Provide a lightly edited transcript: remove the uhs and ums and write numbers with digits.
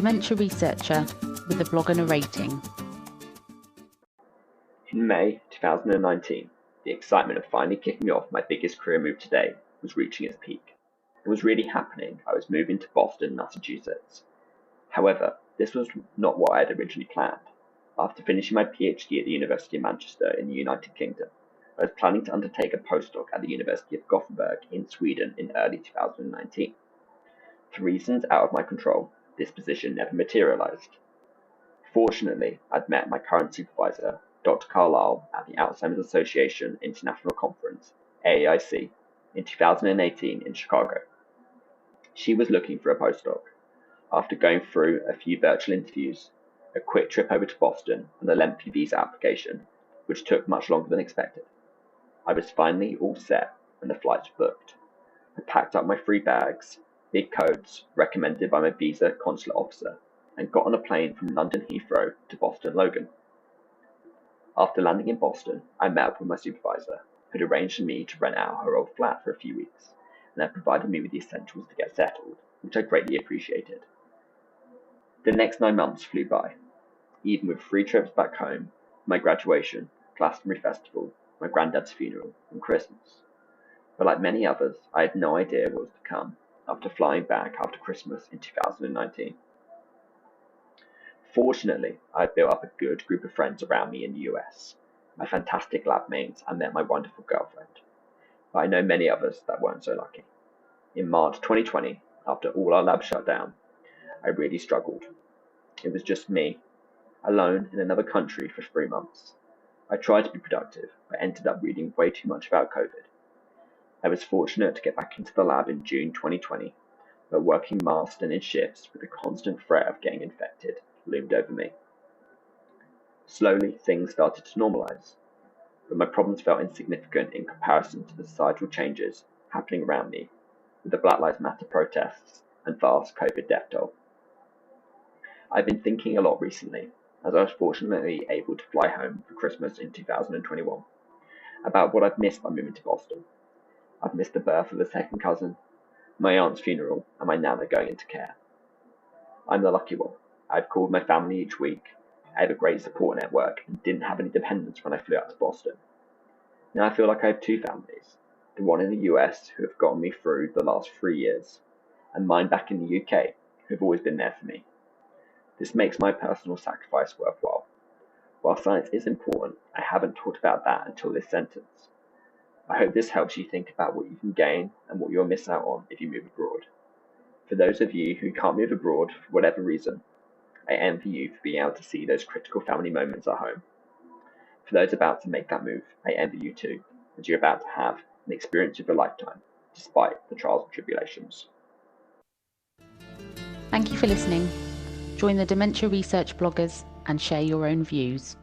Dementia Researcher with a blog and narrating. In May 2019, the excitement of finally kicking off my biggest career move to date was reaching its peak. It was really happening. I was moving to Boston, Massachusetts. However, this was not what I had originally planned. After finishing my PhD at the University of Manchester in the United Kingdom, I was planning to undertake a postdoc at the University of Gothenburg in Sweden in early 2019. For reasons out of my control, this position never materialized. Fortunately, I'd met my current supervisor, Dr. Carlisle, at the Alzheimer's Association International Conference, AAIC, in 2018 in Chicago. She was looking for a postdoc. After going through a few virtual interviews, a quick trip over to Boston, and a lengthy visa application, which took much longer than expected, I was finally all set and the flights were booked. I packed up my 3 bags, big coats recommended by my visa consular officer, and got on a plane from London Heathrow to Boston Logan. After landing in Boston, I met up with my supervisor, who'd arranged for me to rent out her old flat for a few weeks, and had provided me with the essentials to get settled, which I greatly appreciated. The next 9 months flew by, even with 3 trips back home, my graduation, Glastonbury Festival, my granddad's funeral, and Christmas. But like many others, I had no idea what was to come after flying back after Christmas in 2019. Fortunately, I had built up a good group of friends around me in the US, my fantastic lab mates, and met my wonderful girlfriend. But I know many others that weren't so lucky. In March 2020, after all our labs shut down, I really struggled. It was just me, alone in another country for 3 months. I tried to be productive, but ended up reading way too much about COVID. I was fortunate to get back into the lab in June 2020, but working masked and in shifts with the constant threat of getting infected loomed over me. Slowly, things started to normalize, but my problems felt insignificant in comparison to the societal changes happening around me, with the Black Lives Matter protests and vast COVID death toll. I've been thinking a lot recently, as I was fortunately able to fly home for Christmas in 2021, about what I've missed by moving to Boston. I've missed the birth of a second cousin, my aunt's funeral, and my nana going into care. I'm the lucky one. I've called my family each week. I have a great support network and didn't have any dependents when I flew out to Boston. Now I feel like I have 2 families, the one in the US who have gotten me through the last 3 years, and mine back in the UK who have always been there for me. This makes my personal sacrifice worthwhile. While science is important, I haven't talked about that until this sentence. I hope this helps you think about what you can gain and what you'll miss out on if you move abroad. For those of you who can't move abroad for whatever reason, I envy you for being able to see those critical family moments at home. For those about to make that move, I envy you too, as you're about to have an experience of a lifetime, despite the trials and tribulations. Thank you for listening. Join the Dementia Research bloggers and share your own views.